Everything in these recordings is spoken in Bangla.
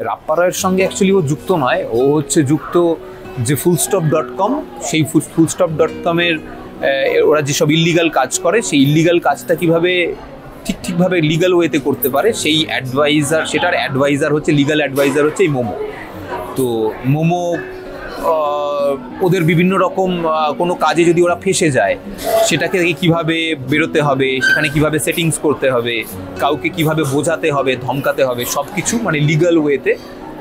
রাপ্পারায়ের সঙ্গে অ্যাকচুয়ালি ও যুক্ত নয়, ও হচ্ছে যুক্ত যে fullstop.com, সেই fullstop.com-এর ওরা যেসব ইল্লিগাল কাজ করে সেই ইল্লিগাল কাজটা কীভাবে ঠিকভাবে লিগাল ওয়েতে করতে পারে সেই অ্যাডভাইজার, সেটার অ্যাডভাইজার হচ্ছে, লিগাল অ্যাডভাইজার হচ্ছে এই মোমো। তো মোমো ওদের বিভিন্ন রকম কোনো কাজে যদি ওরা ফেঁসে যায় সেটাকে কিভাবে বেরোতে হবে, সেখানে কিভাবে সেটিংস করতে হবে, কাউকে কিভাবে বোঝাতে হবে, ধমকাতে হবে, সব কিছু মানে লিগাল ওয়েতে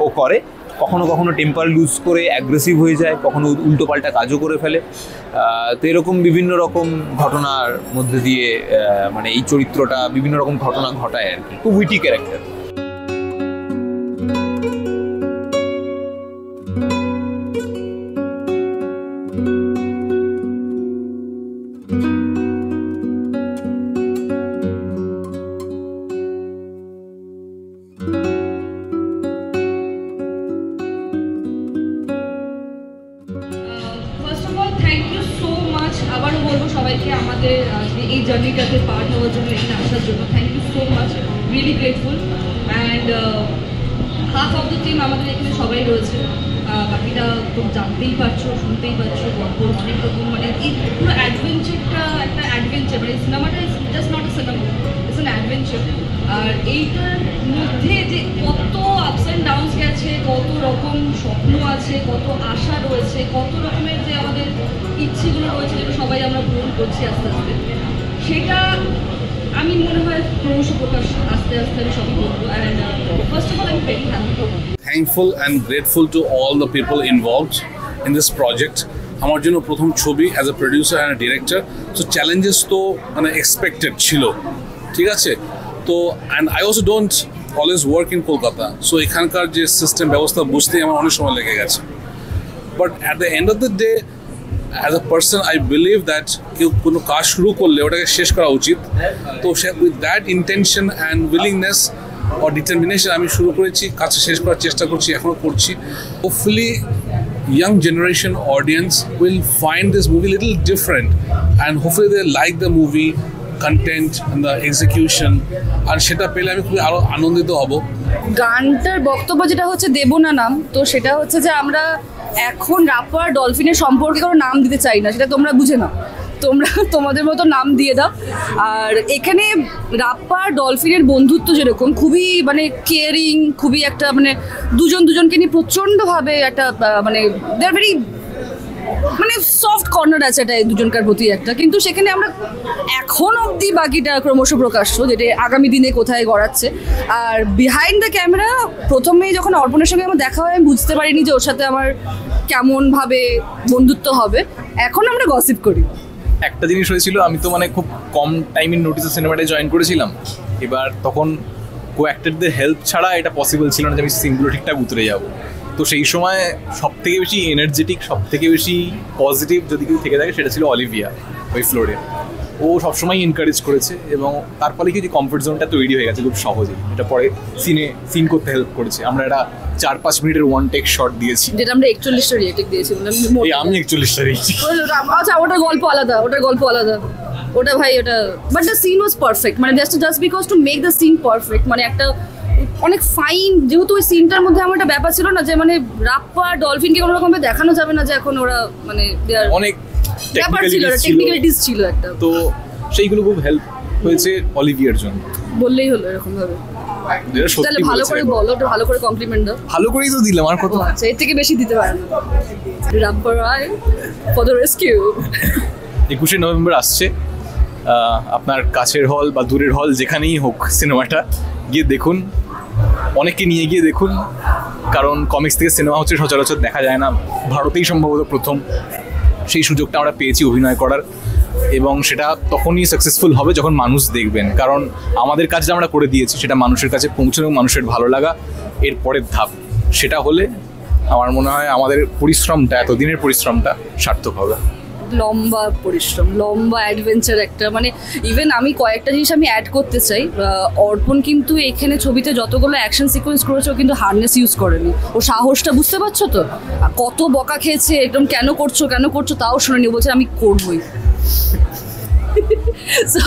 ও করে। কখনো কখনো টেম্পার লুজ করে অ্যাগ্রেসিভ হয়ে যায়, কখনো উল্টোপাল্টা কাজও করে ফেলে। তো এরকম বিভিন্ন রকম ঘটনার মধ্যে দিয়ে মানে এই চরিত্রটা বিভিন্ন রকম ঘটনা ঘটায় আর কি। খুব উইটি ক্যারেক্টার। আবারও বলবো সবাইকে আমাদের এই জার্নিটাতে পার্ট হওয়ার জন্য, এখানে আসার জন্য thank you so much, really grateful. And half of the team আমাদের এখানে সবাই রয়েছে, বাকিটা খুব জানতেই পারছো, শুনতেই পারছো, গল্প অনেক রকম, মানে এই পুরো অ্যাডভেঞ্চারটা একটা অ্যাডভেঞ্চার, মানে সিনেমাটা is just not a cinema, it's an adventure. আর এইটার মধ্যে যে কত আপস অ্যান্ড ডাউনস গেছে, কত রকম স্বপ্ন আছে, কত আশা রয়েছে, কত রকমের যে আমাদের ইচ্ছেগুলো রয়েছে যেটা সবাই আমরা পূরণ করছি আস্তে আস্তে, সেটা আমি মনে হয় ক্রমশ প্রকাশ আস্তে আস্তে আমি সবই করবো। অ্যান্ড ফার্স্ট অফ অল আমি very thankful and grateful to all the people involved in this project. আমার জন্য প্রথম ছবি as a producer and director, so challenges তো মানে এক্সপেক্টেড ছিল, ঠিক আছে। তো and I also don't always work in Kolkata, so এখানকার যে সিস্টেম ব্যবস্থা বুঝতেই আমার অনেক সময় লেগে গেছে। But at the end of the day as a person I believe that কেউ কোনো কাজ শুরু করলে ওটাকে শেষ করা উচিত। তো with that intention and willingness or determination আমি শুরু করেছি, কাজটা শেষ করার চেষ্টা করছি, এখনও করছি। Hopefully young generation audience will find this movie a little different and hopefully they like the movie content and the execution, আর সেটা পেলে আমি খুবই আরো আনন্দিত হব। গানটার বক্তব্য যেটা হচ্ছে দেব না নাম, তো সেটা হচ্ছে যে আমরা এখন রাপ্পার ডলফিনের সম্পর্কে কোনো নাম দিতে চাই না, সেটা তোমরা বুঝে নাও, তোমরা তোমাদের মতো নাম দিয়ে দাও। আর এখানে রাপ্পার ডলফিনের বন্ধুত্ব যেরকম খুবই মানে কেয়ারিং, খুবই একটা মানে দুজনকে নিয়ে প্রচণ্ডভাবে একটা মানে দে আর ভেরি মানে সফট কর্নার আছে এটা দুজনকার প্রতি একটা, কিন্তু সেখানে আমরা এখন অবধি বাকিটা ক্রমশ প্রকাশ্য, যেটা আগামী দিনে কোথায় গড়াচ্ছে। আর বিহাইন্ড দ্য ক্যামেরা প্রথমেই যখন অর্পণের সঙ্গে আমার দেখা হয় আমি বুঝতে পারিনি যে ওর সাথে আমার কেমনভাবে বন্ধুত্ব হবে, এখন আমরা গসিপ করি। একটা জিনিস হয়েছিল, আমি তো মানে খুব কম টাইমের নোটিসে সিনেমাটায় জয়েন করেছিলাম, এবার তখন কো অ্যাক্টরদের হেল্প ছাড়া এটা পসিবল ছিল না যে আমি সিনগুলো ঠিকঠাক উতরে যাবো। তো সেই সময় সব থেকে বেশি এনার্জেটিক, সব থেকে বেশি পজিটিভ যদি কেউ থেকে থাকে সেটা ছিল অলিভিয়া ওই ফ্লোরে। ও সবসময় এনকারেজ করেছে এবং তার ফলে কি যে কমফোর্ট জোনটা তৈরি হয়ে গেছে খুব সহজেই, এটা পরে সিন করতে হেল্প করেছে। আমরা একটা 4-5 মিনিটের ওয়ান টেক শট দিয়েছি, যেটা আমরা 41টা রিটেক দিয়েছি। আমি 41টা দিয়েছি। আচ্ছা, ওটার গল্প আলাদা, ওটা ভাই ওটা, but the scene was perfect, মানে just because to make the scene perfect, মানে একটা অনেক ফাইন, যেহেতু ওই সিনটার মধ্যে আমার একটা ব্যাপার ছিল না যে মানে রাপ্পা ডলফিনকে কোনো রকমভাবে দেখানো যাবে না যে এখন ওরা মানে অনেক ব্যাপার ছিল, টেকনিক্যালিটিস ছিল একটা, তো সেইগুলো খুব হেল্প হয়েছে অলিভিয়ার জন্য বললেই হলো এরকম ভাবে। তাহলে ভালো করে বলো, ওটা ভালো করে কমপ্লিমেন্ট দাও। ভালো করেই তো দিলাম, আর কত? আচ্ছা, এর থেকে বেশি দিতে পারে না। রাপ্পা রায় ফর দ্য রেস্কিউ 21শে নভেম্বর আসছে। আপনার কাছের হল বা দূরের হল যেখানেই হোক সিনেমাটা গিয়ে দেখুন, অনেককে নিয়ে গিয়ে দেখুন, কারণ কমিক্স থেকে সিনেমা হচ্ছে সচরাচর দেখা যায় না, ভারতেই সম্ভবত প্রথম সেই সুযোগটা আমরা পেয়েছি অভিনয় করার, এবং সেটা তখনই সাকসেসফুল হবে যখন মানুষ দেখবেন, কারণ আমাদের কাজটা আমরা করে দিয়েছি, সেটা মানুষের কাছে পৌঁছানো, মানুষের ভালো লাগা এর পরের ধাপ, সেটা হলে আমার মনে হয় আমাদের পরিশ্রমটা, এতদিনের পরিশ্রমটা সার্থক হবে। লম্বা পরিশ্রম, লম্বা অ্যাডভেঞ্চার একটা, মানে ইভেন আমি কয়েকটা জিনিস আমি অ্যাড করতে চাই। অর্পণ কিন্তু এখানে ছবিতে যতগুলো অ্যাকশন সিকোয়েন্স করেছে ও কিন্তু হার্নেস ইউজ করেনি, ও সাহসটা বুঝতে পারছো তো, কত বকা খেয়েছে একদম কেন করছো তাও শোনেনি, বলছে আমি করবোই। সো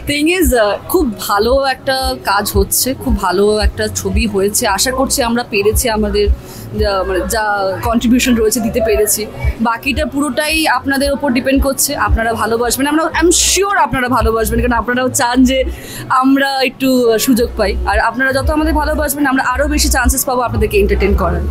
থিং ইজ খুব ভালো একটা কাজ হচ্ছে, খুব ভালো একটা ছবি হয়েছে। আশা করছি আমরা পেরেছি আমাদের মানে যা কন্ট্রিবিউশন রয়েছে দিতে পেরেছি। বাকিটা পুরোটাই আপনাদের ওপর ডিপেন্ড করছে, আপনারা ভালোবাসবেন। আমরা আই এম শিওর আপনারা ভালোবাসবেন, কারণ আপনারাও চান যে আমরা একটু সুযোগ পাই। আর আপনারা যত আমাদের ভালোবাসবেন আমরা আরও বেশি চান্সেস পাবো আপনাদেরকে এন্টারটেন করার।